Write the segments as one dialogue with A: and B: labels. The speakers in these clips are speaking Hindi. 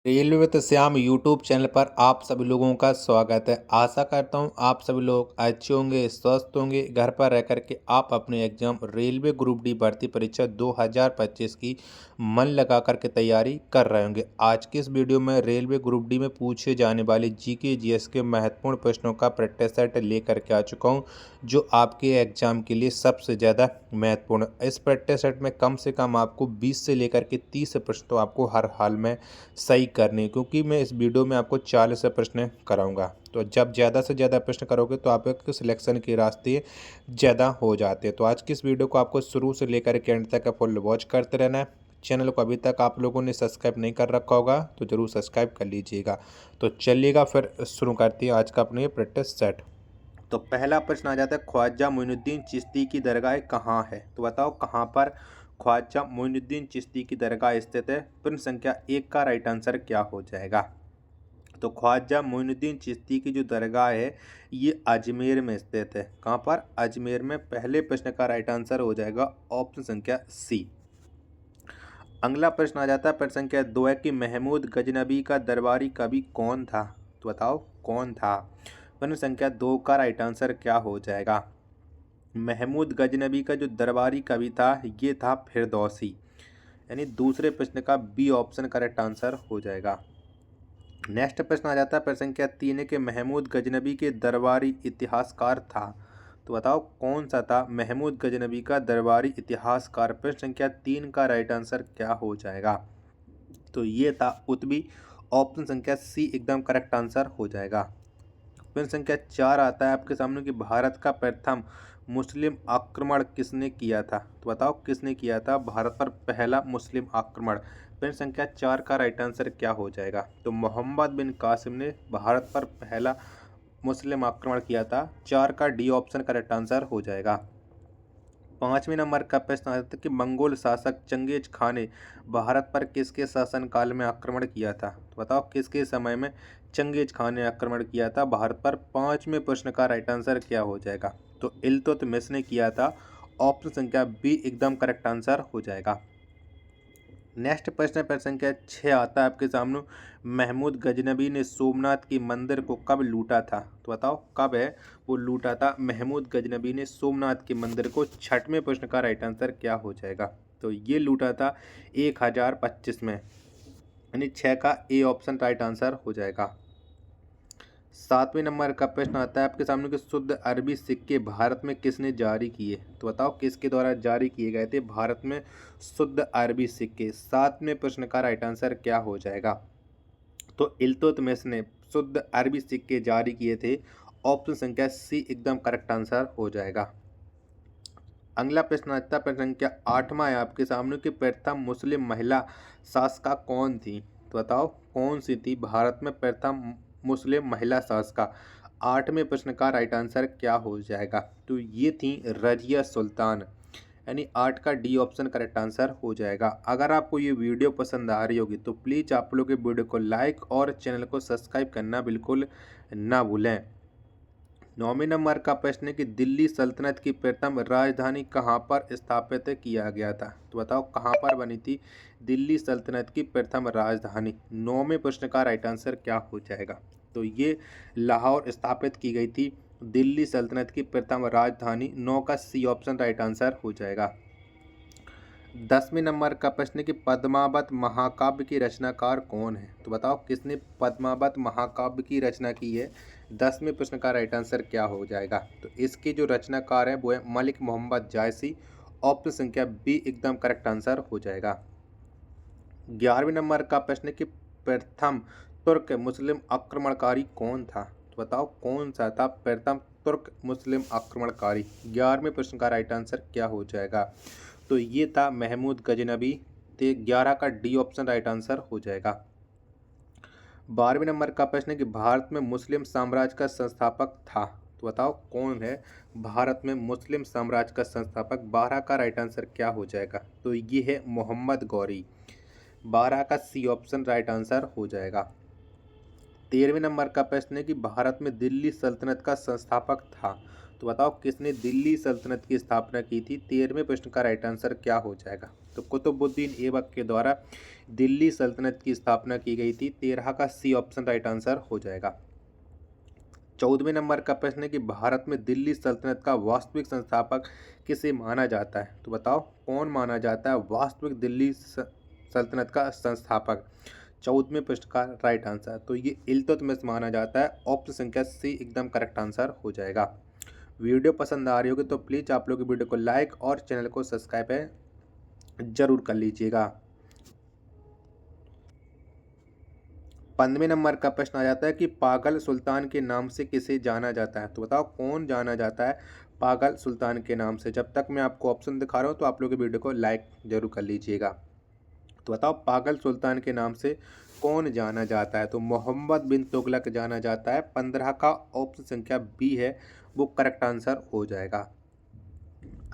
A: Railway with Shyam YouTube channel पर आप सभी लोगों का स्वागत है। आशा करता हूं आप सभी लोग अच्छे होंगे, स्वस्थ होंगे। घर पर रह करके आप अपने एग्जाम रेलवे ग्रुप डी भर्ती परीक्षा 2025 की मन लगा करके तैयारी कर रहे होंगे। आज की इस वीडियो में रेलवे ग्रुप डी में पूछे जाने वाले जीके जीएस के महत्वपूर्ण प्रश्नों का प्रैक्टिस सेट लेकर के आ चुका हूँ, जो आपके एग्जाम के लिए सबसे ज़्यादा महत्वपूर्ण। इस प्रैक्टिस सेट में कम से कम आपको 20 से लेकर के 30 प्रश्न तो आपको हर हाल में सही करने, क्योंकि मैं इस वीडियो में आपको 40 प्रश्न कराऊंगा। तो जब ज़्यादा से ज़्यादा प्रश्न करोगे तो आपके सिलेक्शन के रास्ते ज़्यादा हो जाते हैं। तो आज की इस वीडियो को आपको शुरू से लेकर के एंड तक फुल वॉच करते रहना है। चैनल को अभी तक आप लोगों ने सब्सक्राइब नहीं कर रखा होगा तो ज़रूर सब्सक्राइब कर लीजिएगा। तो चलिएगा फिर शुरू करते हैं आज का अपने प्रैक्टिस सेट। तो पहला प्रश्न आ जाता है, ख्वाजा मोइनुद्दीन चिश्ती की दरगाह कहाँ है? तो बताओ कहाँ पर ख्वाजा मोइनुद्दीन चिश्ती की दरगाह स्थित है? प्रश्न संख्या 1 का राइट आंसर क्या हो जाएगा? तो ख्वाजा मोइनुद्दीन चिश्ती की जो दरगाह है ये अजमेर में स्थित है। कहाँ पर? अजमेर में। पहले प्रश्न का राइट आंसर हो जाएगा ऑप्शन संख्या सी। अगला प्रश्न आ जाता है, प्रश्न संख्या 2 है कि महमूद गजनबी का दरबारी कवि कौन था? तो बताओ कौन था? प्रश्न संख्या 2 का राइट आंसर क्या हो जाएगा? महमूद गजनबी का जो दरबारी कवि था ये था फिरदौसी, यानी दूसरे प्रश्न का बी ऑप्शन करेक्ट आंसर हो जाएगा। नेक्स्ट प्रश्न आ जाता है, प्रश्न संख्या 3 है कि महमूद गजनबी के दरबारी इतिहासकार था। तो बताओ कौन सा था महमूद गजनबी का दरबारी इतिहासकार? प्रश्न संख्या 3 का राइट आंसर क्या हो जाएगा? तो ये था उत्बी। ऑप्शन संख्या सी एकदम करेक्ट आंसर हो जाएगा। प्रश्न संख्या 4 आता है आपके सामने कि भारत का प्रथम मुस्लिम आक्रमण किसने किया था? तो बताओ किसने किया था भारत पर पहला मुस्लिम आक्रमण? प्रश्न संख्या 4 का राइट आंसर क्या हो जाएगा? तो मोहम्मद बिन कासिम ने भारत पर पहला मुस्लिम आक्रमण किया था। 4 का डी ऑप्शन करेक्ट आंसर हो जाएगा। 5वें नंबर का प्रश्न आता है कि मंगोल शासक चंगेज खान ने भारत पर किसके शासनकाल में आक्रमण किया था? तो बताओ किसके समय में चंगेज खान ने आक्रमण किया था भारत पर? 5वें प्रश्न का राइट आंसर क्या हो जाएगा? तो इल्तुतमिश ने किया था। ऑप्शन संख्या बी एकदम करेक्ट आंसर हो जाएगा। नेक्स्ट प्रश्न प्रश्न संख्या 6 आता है आपके सामने, महमूद गजनबी ने सोमनाथ के मंदिर को कब लूटा था? तो बताओ कब है वो लूटा था महमूद गजनबी ने सोमनाथ के मंदिर को? 6वें प्रश्न का राइट आंसर क्या हो जाएगा? तो ये लूटा था 1025 में, यानी 6 का ए ऑप्शन राइट आंसर हो जाएगा। 7वें नंबर का प्रश्न आता है आपके सामने कि शुद्ध अरबी सिक्के भारत में किसने जारी किए? तो बताओ किसके द्वारा जारी किए गए थे भारत में शुद्ध अरबी सिक्के? 7वें प्रश्न का राइट आंसर क्या हो जाएगा? तो इल्तुतमिश ने शुद्ध अरबी सिक्के जारी किए थे। ऑप्शन संख्या सी एकदम करेक्ट आंसर हो जाएगा। अगला प्रश्न आता है, प्रश्न संख्या 8वां है आपके सामने कि प्रथम मुस्लिम महिला शासका कौन थी? तो बताओ कौन सी थी भारत में प्रथम मुस्लिम महिला शासका? 8वें प्रश्न का राइट आंसर क्या हो जाएगा? तो ये थी रजिया सुल्तान, यानी 8 का डी ऑप्शन करेक्ट आंसर हो जाएगा। अगर आपको ये वीडियो पसंद आ रही होगी तो प्लीज़ आप लोग वीडियो को लाइक और चैनल को सब्सक्राइब करना बिल्कुल ना भूलें। 9वें नंबर का प्रश्न है कि दिल्ली सल्तनत की प्रथम राजधानी कहाँ पर स्थापित किया गया था? तो बताओ कहाँ पर बनी थी दिल्ली सल्तनत की प्रथम राजधानी? 9वें प्रश्न का राइट आंसर क्या हो जाएगा? तो ये लाहौर स्थापित की गई थी दिल्ली सल्तनत की प्रथम राजधानी। 9 का सी ऑप्शन राइट आंसर हो जाएगा। 10वें नंबर का प्रश्न है कि पद्मावत महाकाव्य की रचनाकार कौन है? तो बताओ किसने पद्मावत महाकाव्य की रचना की है? 10वें प्रश्न का राइट आंसर क्या हो जाएगा? तो इसके जो रचनाकार है वो है मलिक मोहम्मद जायसी। ऑप्शन संख्या बी एकदम करेक्ट आंसर हो जाएगा। 11वें नंबर का प्रश्न है कि प्रथम तुर्क मुस्लिम आक्रमणकारी कौन था? तो बताओ कौन सा था प्रथम तुर्क मुस्लिम आक्रमणकारी? 11वें प्रश्न का राइट आंसर क्या हो जाएगा? तो ये था महमूद गजनबी। तो 11 का डी ऑप्शन राइट आंसर हो जाएगा। 12वें नंबर का प्रश्न है कि भारत में मुस्लिम साम्राज्य का संस्थापक था? तो बताओ कौन है भारत में मुस्लिम साम्राज्य का संस्थापक? 12 का राइट आंसर क्या हो जाएगा? तो ये है मोहम्मद गौरी। 12 का सी ऑप्शन राइट आंसर हो जाएगा। 13वें नंबर का प्रश्न है कि भारत में दिल्ली सल्तनत का संस्थापक था? तो बताओ किसने दिल्ली सल्तनत की स्थापना की थी। 13वें प्रश्न का राइट आंसर क्या हो जाएगा। तो कुतुबुद्दीन ऐबक के द्वारा दिल्ली सल्तनत की स्थापना की गई थी। 13 का सी ऑप्शन राइट आंसर हो जाएगा। 14वें नंबर का प्रश्न है कि भारत में दिल्ली सल्तनत का वास्तविक संस्थापक किसे माना जाता है। तो बताओ कौन माना जाता है वास्तविक दिल्ली सल्तनत का संस्थापक। 14वें प्रश्न का राइट आंसर तो ये इल्तुतमिश माना जाता है। ऑप्शन संख्या सी एकदम करेक्ट आंसर हो जाएगा। वीडियो पसंद आ रही होगी तो प्लीज़ आप लोग वीडियो को लाइक और चैनल को सब्सक्राइब जरूर कर लीजिएगा। 15वें नंबर का प्रश्न आ जाता है कि पागल सुल्तान के नाम से किसे जाना जाता है। तो बताओ कौन जाना जाता है पागल सुल्तान के नाम से। जब तक मैं आपको ऑप्शन दिखा रहा हूँ तो आप लोग वीडियो को लाइक जरूर कर लीजिएगा। तो बताओ पागल सुल्तान के नाम से कौन जाना जाता है। तो मोहम्मद बिन तुगलक जाना जाता है। 15 का ऑप्शन संख्या बी है वो करेक्ट आंसर हो जाएगा।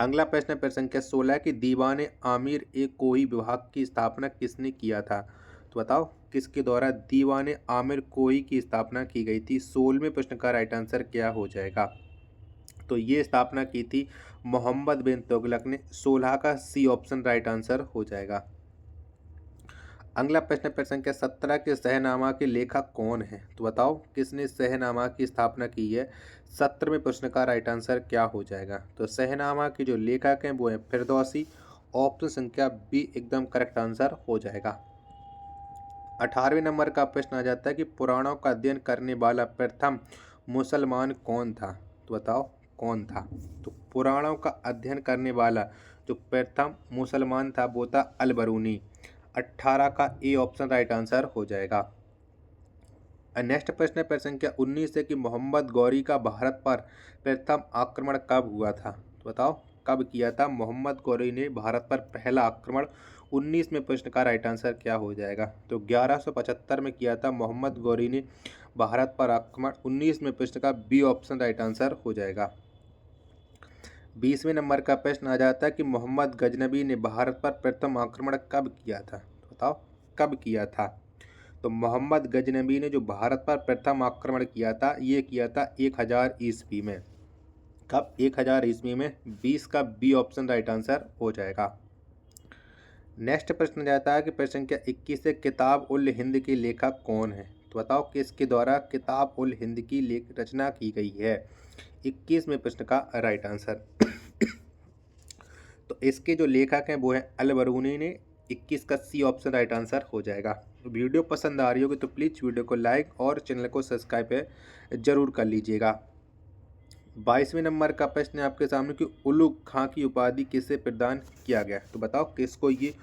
A: अगला प्रश्न है प्रश्न संख्या 16 कि दीवाने आमिर ए कोई विभाग की स्थापना किसने किया था। तो बताओ किसके द्वारा दीवाने आमिर कोई की स्थापना की गई थी। 16वें प्रश्न का राइट आंसर क्या हो जाएगा। तो ये स्थापना की थी मोहम्मद बिन तुगलक ने। 16 का सी ऑप्शन राइट आंसर हो जाएगा। अगला प्रश्न प्रश्न संख्या 17 के शहनामा के लेखक कौन है। तो बताओ किसने शहनामा की स्थापना की है। 17वें प्रश्न का राइट आंसर क्या हो जाएगा। तो शहनामा के जो लेखक हैं वो है फिरदौसी। ऑप्शन संख्या बी एकदम करेक्ट आंसर हो जाएगा। 18वें नंबर का प्रश्न आ जाता है कि पुराणों का अध्ययन करने वाला प्रथम मुसलमान कौन था। तो बताओ कौन था। तो पुराणों का अध्ययन करने वाला जो प्रथम मुसलमान था वो था अल बरूनी। 18 का ए ऑप्शन राइट आंसर हो जाएगा। नेक्स्ट प्रश्न है प्रश्न संख्या 19 है कि मोहम्मद गौरी का भारत पर प्रथम आक्रमण कब हुआ था। तो बताओ कब किया था मोहम्मद गौरी ने भारत पर पहला आक्रमण। 19वें प्रश्न का राइट आंसर क्या हो जाएगा। तो 1175 में किया था मोहम्मद गौरी ने भारत पर आक्रमण। 19वें प्रश्न का बी ऑप्शन राइट आंसर हो जाएगा। 20वें नंबर का प्रश्न आ जाता है कि मोहम्मद गजनबी ने भारत पर प्रथम आक्रमण कब किया था। तो बताओ कब किया था। तो मोहम्मद गजनबी ने जो भारत पर प्रथम आक्रमण किया था ये किया था 1000 ईस्वी में। कब 1000 ईस्वी में। 20 का बी ऑप्शन राइट आंसर हो जाएगा। नेक्स्ट प्रश्न जाता है कि प्रश्न संख्या 21 से किताब उल हिंद के लेखक कौन है। तो बताओ किसके द्वारा किताब उल हिंद की रचना की गई है। 21वें प्रश्न का राइट आंसर तो इसके जो लेखक हैं वो हैं अल बरूनी ने। 21 का सी ऑप्शन राइट आंसर हो जाएगा। वीडियो पसंद आ रही होगी तो प्लीज़ वीडियो को लाइक और चैनल को सब्सक्राइब जरूर कर लीजिएगा। 22वें नंबर का प्रश्न है आपके सामने कि उलुग खां की उपाधि किसे प्रदान किया गया। तो बताओ किसको ये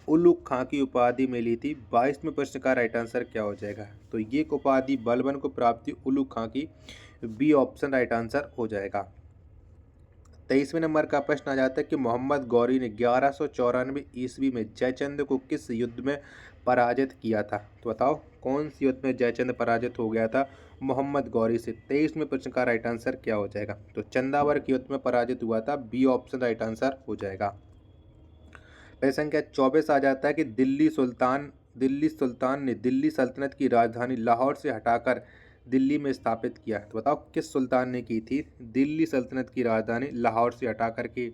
A: उलुग खां की उपाधि मिली थी। 22वें प्रश्न का राइट आंसर क्या हो जाएगा। तो ये उपाधि बलबन को प्राप्त हुई उलुग खां की। बी ऑप्शन राइट आंसर हो जाएगा। 23वें नंबर का प्रश्न आ जाता है कि मोहम्मद गौरी ने 1194 ईस्वी में जयचंद को किस युद्ध में पराजित किया था। तो बताओ कौन सी युद्ध में जयचंद पराजित हो गया था मोहम्मद गौरी से। 23वें प्रश्न का राइट आंसर क्या हो जाएगा। तो चंदावर के युद्ध में पराजित हुआ था। बी ऑप्शन राइट आंसर हो जाएगा। प्रश्न संख्या 24 आ जाता है कि दिल्ली सुल्तान ने दिल्ली सल्तनत की राजधानी लाहौर से हटाकर दिल्ली में स्थापित किया। तो बताओ किस सुल्तान ने की थी दिल्ली सल्तनत की राजधानी लाहौर से हटा करके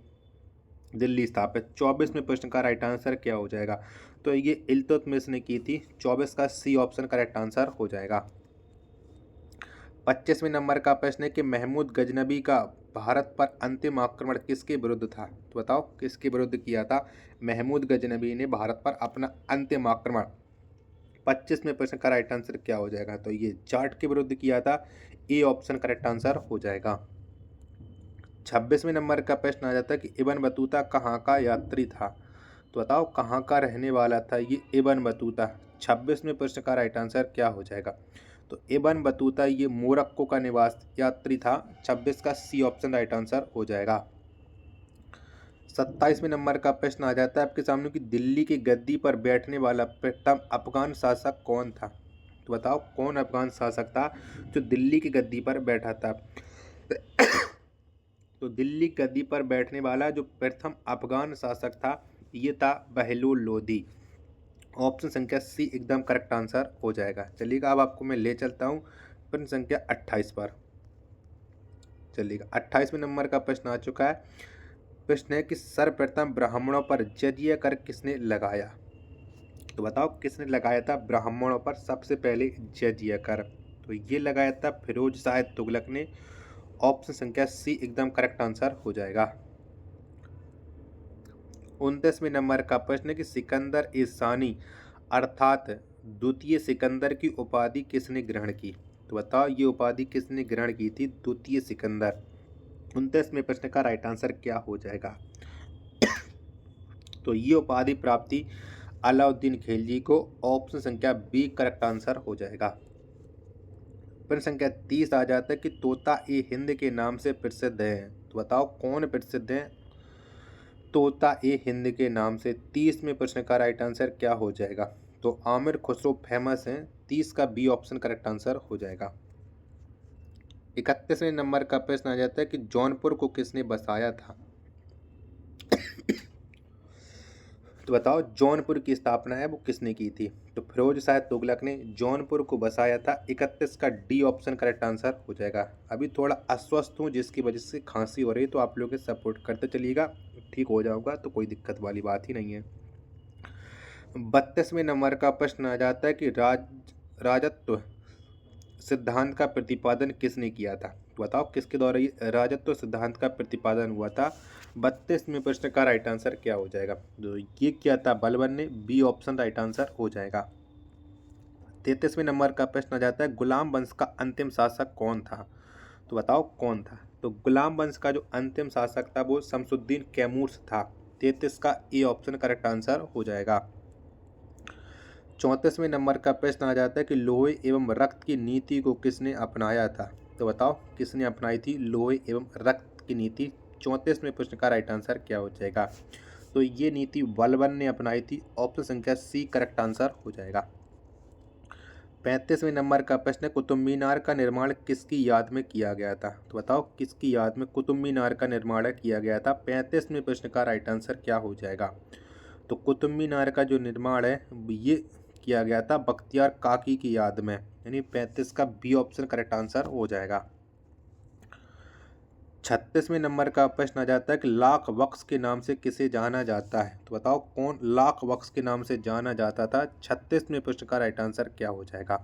A: दिल्ली स्थापित। 24वें प्रश्न का राइट आंसर क्या हो जाएगा। तो ये इल्तुतमिश ने की थी। 24 का सी ऑप्शन करेक्ट आंसर हो जाएगा। 25वें नंबर का प्रश्न है कि महमूद गजनबी का भारत पर अंतिम आक्रमण किसके विरुद्ध था। तो बताओ किसके विरुद्ध किया था महमूद गजनबी ने भारत पर अपना अंतिम आक्रमण। 25वें प्रश्न का राइट आंसर क्या हो जाएगा। तो ये जाट के विरुद्ध किया था। ए ऑप्शन करेक्ट आंसर हो जाएगा। 26वें नंबर का प्रश्न आ जाता है कि इब्न बतूता कहाँ का यात्री था। तो बताओ कहाँ का रहने वाला था ये इब्न बतूता। 26वें प्रश्न का राइट आंसर क्या हो जाएगा। तो इब्न बतूता ये मोरक्को का निवास यात्री था। 26 का सी ऑप्शन राइट आंसर हो जाएगा। 27वें नंबर का प्रश्न आ जाता है आपके सामने कि दिल्ली की गद्दी पर बैठने वाला प्रथम अफगान शासक कौन था। तो बताओ कौन अफगान शासक था जो दिल्ली की गद्दी पर बैठा था। तो दिल्ली गद्दी पर बैठने वाला जो प्रथम अफगान शासक था ये था बहलूल लोदी। ऑप्शन संख्या सी एकदम करेक्ट आंसर हो जाएगा। चलिएगा अब आपको मैं ले चलता हूँ प्रश्न संख्या 28 पर। चलिएगा 28वें नंबर का प्रश्न आ चुका है। प्रश्न है कि सर्वप्रथम ब्राह्मणों पर जजिया कर किसने लगाया? तो बताओ किसने लगाया था ब्राह्मणों पर सबसे पहले जजिया कर? तो ये लगाया था फिरोज शाह तुगलक ने। ऑप्शन संख्या सी एकदम करेक्ट आंसर हो जाएगा। 29वें नंबर का प्रश्न है कि सिकंदर ए सानी अर्थात द्वितीय सिकंदर की उपाधि किसने ग्रहण की? तो बताओ ये उपाधि किसने ग्रहण की थी द्वितीय सिकंदर? 29वें प्रश्न का राइट आंसर क्या हो जाएगा? तो ये उपाधि प्राप्ति अलाउद्दीन खिलजी को। ऑप्शन संख्या बी करेक्ट आंसर हो जाएगा। प्रश्न संख्या 30 आ जाता है कि तोता ए हिंद के नाम से प्रसिद्ध है। तो बताओ कौन प्रसिद्ध है तोता ए हिंद के नाम से? 30वें प्रश्न का राइट आंसर क्या हो जाएगा? तो आमिर खुसरो फेमस है। 30 का बी ऑप्शन करेक्ट आंसर हो जाएगा। 31वें नंबर का प्रश्न आ जाता है कि जौनपुर को किसने बसाया था? तो बताओ जौनपुर की स्थापना है वो किसने की थी? तो फिरोज शाह तुगलक ने जौनपुर को बसाया था। 31 का डी ऑप्शन करेक्ट आंसर हो जाएगा। अभी थोड़ा अस्वस्थ हूँ जिसकी वजह से खांसी हो रही है, तो आप लोग सपोर्ट करते चलिएगा, ठीक हो जाऊंगा, तो कोई दिक्कत वाली बात ही नहीं है। 32वें नंबर का प्रश्न आ जाता है कि राजत्व सिद्धांत का प्रतिपादन किसने किया था? तो बताओ किसके द्वारा ये राजत्व सिद्धांत का प्रतिपादन हुआ था? 32वें प्रश्न का राइट आंसर क्या हो जाएगा? तो ये किया था बलबन ने। बी ऑप्शन राइट आंसर हो जाएगा। 33वें नंबर का प्रश्न आ जाता है गुलाम वंश का अंतिम शासक कौन था? तो बताओ कौन था? तो गुलाम वंश का जो अंतिम शासक था वो शमसुद्दीन कैमूर था। 33 का ए ऑप्शन करेक्ट आंसर हो जाएगा। 34वें नंबर का प्रश्न आ जाता है कि लोहे एवं रक्त की नीति को किसने अपनाया था? तो बताओ किसने अपनाई थी लोहे एवं रक्त की नीति? 34वें प्रश्न का राइट आंसर क्या हो जाएगा? तो ये नीति बलबन ने अपनाई थी। ऑप्शन संख्या सी करेक्ट आंसर हो जाएगा। 35वें नंबर का प्रश्न है कुतुब मीनार का निर्माण किसकी याद में किया गया था? तो बताओ किसकी याद में कुतुब मीनार का निर्माण किया गया था? 35वें प्रश्न का राइट आंसर क्या हो जाएगा? तो कुतुब मीनार का जो निर्माण है ये किया गया था बख्तियार काकी की याद में, यानी 35 का बी ऑप्शन करेक्ट आंसर हो जाएगा। 36वें नंबर का प्रश्न आ जाता है कि लाख बख्श के नाम से किसे जाना जाता है? तो बताओ कौन लाख बख्श के नाम से जाना जाता था? 36वें प्रश्न का राइट आंसर क्या हो जाएगा?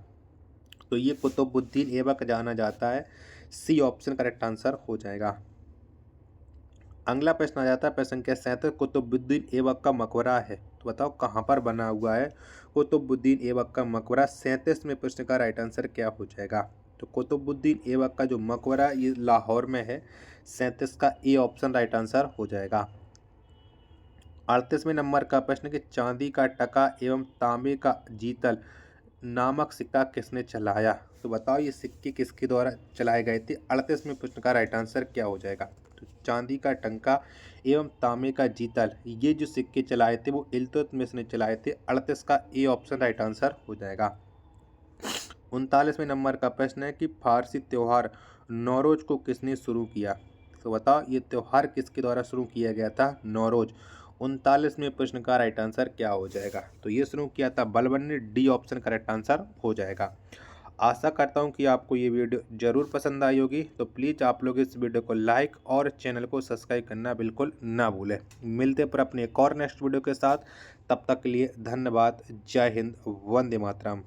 A: तो ये कुतुबुद्दीन ऐबक जाना जाता है। सी ऑप्शन करेक्ट आंसर हो जाएगा। अगला प्रश्न आ जाता है प्रश्न संख्या 37 कुतुबुद्दीन ऐबक का मकबरा है। तो बताओ कहाँ पर बना हुआ है कुतुबुद्दीन ऐबक का मकबरा? 37वें प्रश्न का राइट आंसर क्या हो जाएगा? तो कुतुबुद्दीन ऐबक का जो मकबरा ये लाहौर में है। 37 का ए ऑप्शन राइट आंसर हो जाएगा। 38वें नंबर का प्रश्न कि चांदी का टका एवं तांबे का जीतल नामक सिक्का किसने चलाया? तो बताओ ये सिक्के किसके द्वारा चलाए गए थे? 38वें प्रश्न का राइट आंसर क्या हो जाएगा? तो चांदी का टंका एवं तांबे का जीतल ये जो सिक्के चलाए थे वो इल्तुतमिश ने चलाए थे। 38 का ए ऑप्शन राइट आंसर हो जाएगा। 39वें नंबर का प्रश्न है कि फारसी त्योहार नौरोज को किसने शुरू किया? तो बताओ ये त्योहार किसके द्वारा शुरू किया गया था? नौरोज। 39वें प्रश्न का राइट आंसर क्या हो जाएगा? तो ये शुरू किया था बलबन ने। डी ऑप्शन करेक्ट आंसर हो जाएगा। आशा करता हूँ कि आपको ये वीडियो ज़रूर पसंद आई होगी, तो प्लीज़ आप लोग इस वीडियो को लाइक और चैनल को सब्सक्राइब करना बिल्कुल ना भूलें। मिलते पर अपने एक और नेक्स्ट वीडियो के साथ, तब तक के लिए धन्यवाद। जय हिंद, वंदे मातरम।